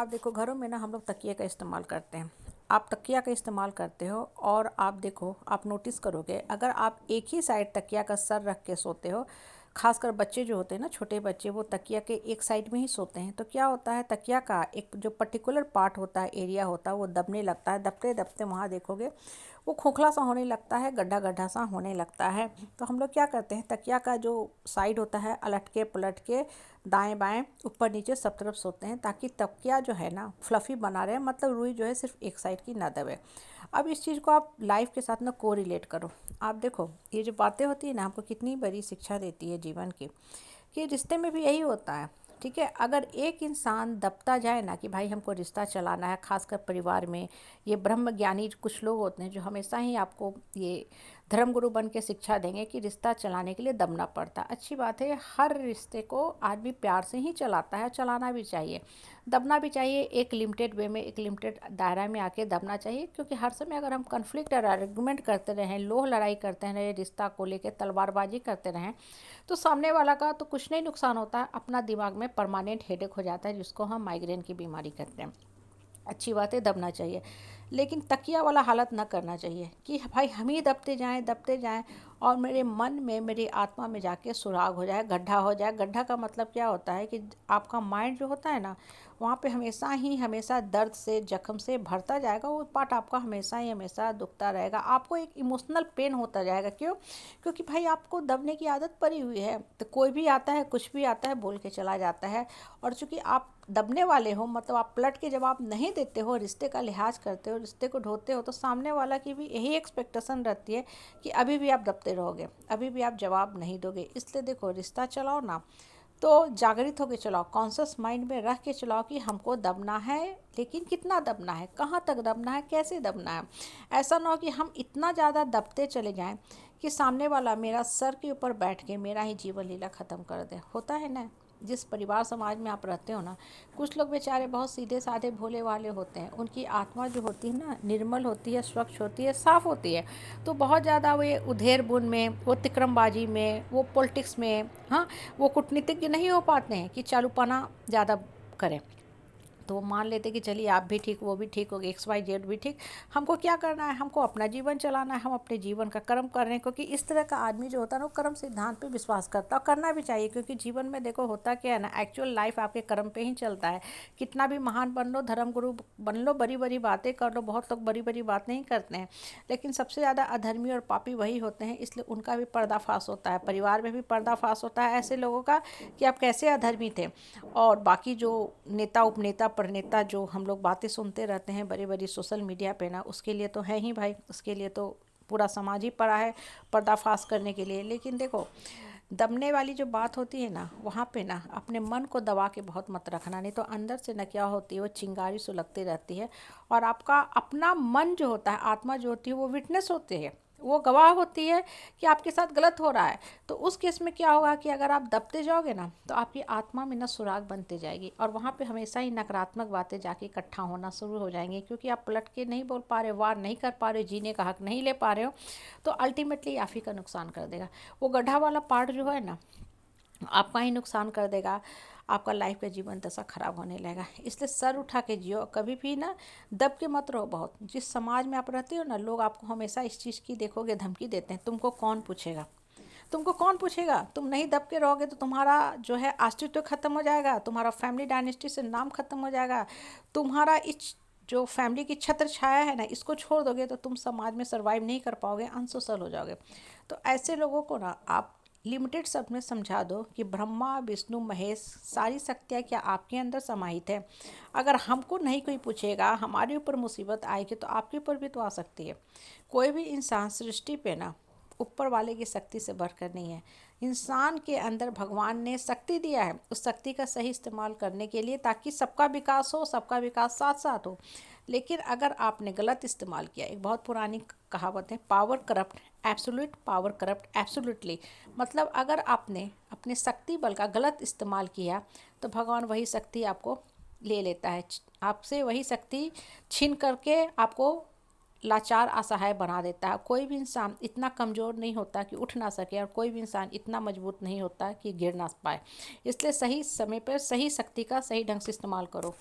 आप देखो घरों में ना हम लोग तकिए का इस्तेमाल करते हैं। आप तकिया का इस्तेमाल करते हो और आप देखो, आप नोटिस करोगे, अगर आप एक ही साइड तकिया का सर रख के सोते हो, खासकर बच्चे जो होते हैं ना, छोटे बच्चे, वो तकिया के एक साइड में ही सोते हैं, तो क्या होता है, तकिया का एक जो पर्टिकुलर पार्ट होता है, एरिया होता है, वो दबने लगता है। दबते दबते वहाँ देखोगे वो खोखला सा होने लगता है, गड्ढा गड्ढा सा होने लगता है। तो हम लोग क्या करते हैं, तकिया का जो साइड होता है अलट के पलट के दाएं बाएं ऊपर नीचे सब तरफ सोते हैं, ताकि तकिया जो है ना फ्लफ़ी बना रहे, मतलब रुई जो है सिर्फ एक साइड की ना दबे। अब इस चीज़ को आप लाइफ के साथ ना को रिलेट करो। आप देखो ये जो बातें होती है ना, हमको कितनी बड़ी शिक्षा देती है जीवन की, कि रिश्ते में भी यही होता है। ठीक है, अगर एक इंसान दबता जाए ना कि भाई हमको रिश्ता चलाना है, खासकर परिवार में, ये ब्रह्म ज्ञानी कुछ लोग होते हैं जो हमेशा ही आपको ये धर्मगुरु बन के शिक्षा देंगे कि रिश्ता चलाने के लिए दबना पड़ता है। अच्छी बात है, हर रिश्ते को आदमी प्यार से ही चलाता है, चलाना भी चाहिए, दबना भी चाहिए, एक लिमिटेड वे में, एक लिमिटेड दायरा में आके दबना चाहिए। क्योंकि हर समय अगर हम कन्फ्लिक्ट और आर्गुमेंट करते रहें, लोह लड़ाई करते रहें, रिश्ता को लेकर तलवारबाजी करते रहें, तो सामने वाला का तो कुछ नहीं नुकसान होता है, अपना दिमाग में परमानेंट हेडेक हो जाता है, जिसको हम माइग्रेन की बीमारी कहते हैं। अच्छी बात है, दबना चाहिए, लेकिन तकिया वाला हालत ना करना चाहिए कि भाई हम ही दबते जाएं और मेरे मन में, मेरी आत्मा में जाके सुराग हो जाए, गड्ढा हो जाए। गड्ढा का मतलब क्या होता है कि आपका माइंड जो होता है ना, वहाँ पे हमेशा दर्द से, जख्म से भरता जाएगा। वो पार्ट आपका हमेशा दुखता रहेगा, आपको एक इमोशनल पेन होता जाएगा। क्यों? क्योंकि भाई आपको दबने की आदत पड़ी हुई है। तो कोई भी आता है, कुछ भी आता है, बोल के चला जाता है। और चूंकि आप दबने वाले हो, मतलब आप पलट के जवाब नहीं देते हो, रिश्ते का लिहाज करते हो, रिश्ते को ढोते हो, तो सामने वाला की भी यही एक्सपेक्टेशन रहती है कि अभी भी आप दबते रहोगे, अभी भी आप जवाब नहीं दोगे। इसलिए देखो, रिश्ता चलाओ ना तो जागृत होकर चलाओ, कॉन्शियस माइंड में रख के चलाओ कि हमको दबना है, लेकिन कितना दबना है, कहाँ तक दबना है, कैसे दबना है। ऐसा ना हो कि हम इतना ज़्यादा दबते चले जाएं कि सामने वाला मेरा सर के ऊपर बैठ के मेरा ही जीवन लीला ख़त्म कर दे। होता है ना, जिस परिवार समाज में आप रहते हो ना, कुछ लोग बेचारे बहुत सीधे साधे भोले वाले होते हैं, उनकी आत्मा जो होती है ना, निर्मल होती है, स्वच्छ होती है, साफ़ होती है। तो बहुत ज़्यादा वे उधेर बुन में, वो तिक्रमबाजी में, वो पॉलिटिक्स में, हाँ, वो कूटनीतिज्ञ नहीं हो पाते हैं कि चालूपना ज़्यादा करें। तो वो मान लेते कि चलिए आप भी ठीक, वो भी ठीक हो गए, XYZ भी ठीक, हमको क्या करना है, हमको अपना जीवन चलाना है, हम अपने जीवन का कर्म कर रहे हैं। क्योंकि इस तरह का आदमी जो होता है ना, वो कर्म सिद्धांत पे विश्वास करता है, और करना भी चाहिए। क्योंकि जीवन में देखो होता क्या है ना, एक्चुअल लाइफ आपके कर्म पे ही चलता है। कितना भी महान बन लो, धर्मगुरु बन लो, बड़ी बड़ी बातें कर लो, बहुत लोग बड़ी बड़ी बात नहीं करते हैं, लेकिन सबसे ज़्यादा अधर्मी और पापी वही होते हैं। इसलिए उनका भी पर्दाफाश होता है, परिवार में भी पर्दाफाश होता है ऐसे लोगों का कि आप कैसे अधर्मी थे। और बाकी जो नेता उपनेता प्रणेता जो हम लोग बातें सुनते रहते हैं बड़ी बड़ी सोशल मीडिया पे ना, उसके लिए तो है ही भाई, उसके लिए तो पूरा समाज ही पड़ा है पर्दाफाश करने के लिए। लेकिन देखो, दबने वाली जो बात होती है ना, वहाँ पे ना अपने मन को दबा के बहुत मत रखना, नहीं तो अंदर से ना क्या होती है, वो चिंगारी सुलगती रहती है। और आपका अपना मन जो होता है, आत्मा जो होती है, वो विटनेस होती है, वो गवाह होती है कि आपके साथ गलत हो रहा है। तो उस केस में क्या होगा कि अगर आप दबते जाओगे ना, तो आपकी आत्मा में ना सुराग बनते जाएगी, और वहाँ पे हमेशा ही नकारात्मक बातें जाके इकट्ठा होना शुरू हो जाएंगी। क्योंकि आप पलट के नहीं बोल पा रहे हो, वार नहीं कर पा रहे हो, जीने का हक नहीं ले पा रहे हो, तो अल्टीमेटली आप ही का नुकसान कर देगा। वो गड्ढा वाला पार्ट जो है ना, आपका ही नुकसान कर देगा, आपका लाइफ का जीवन दशा खराब होने लगेगा। इसलिए सर उठा के जियो, कभी भी ना दब के मत रहो। बहुत जिस समाज में आप रहते हो ना, लोग आपको हमेशा इस चीज़ की देखोगे धमकी देते हैं, तुमको कौन पूछेगा, तुमको कौन पूछेगा। तुम नहीं दब के रहोगे तो तुम्हारा जो है अस्तित्व खत्म हो जाएगा, तुम्हारा फैमिली डायनेस्टी से नाम खत्म हो जाएगा, तुम्हारा इस जो फैमिली की छत्र छाया है ना, इसको छोड़ दोगे तो तुम समाज में सर्वाइव नहीं कर पाओगे, अनसोशल हो जाओगे। तो ऐसे लोगों को ना आप लिमिटेड शब्द में समझा दो कि ब्रह्मा विष्णु महेश सारी शक्तियाँ क्या आपके अंदर समाहित है। अगर हमको नहीं कोई पूछेगा, हमारे ऊपर मुसीबत आएगी, तो आपके ऊपर भी तो आ सकती है। कोई भी इंसान सृष्टि पे ना ऊपर वाले की शक्ति से बढ़कर नहीं है। इंसान के अंदर भगवान ने शक्ति दिया है, उस शक्ति का सही इस्तेमाल करने के लिए, ताकि सबका विकास हो, सबका विकास साथ साथ हो। लेकिन अगर आपने गलत इस्तेमाल किया, एक बहुत पुरानी कहावत है, power corrupt absolute, power corrupt absolutely. मतलब अगर आपने अपने शक्ति बल का गलत इस्तेमाल किया, तो भगवान वही शक्ति आपको ले लेता है, आपसे वही शक्ति छीन करके आपको लाचार असहाय बना देता है। कोई भी इंसान इतना कमज़ोर नहीं होता कि उठ ना सके, और कोई भी इंसान इतना मजबूत नहीं होता कि गिर ना पाए। इसलिए सही समय पर सही शक्ति का सही ढंग से इस्तेमाल करो।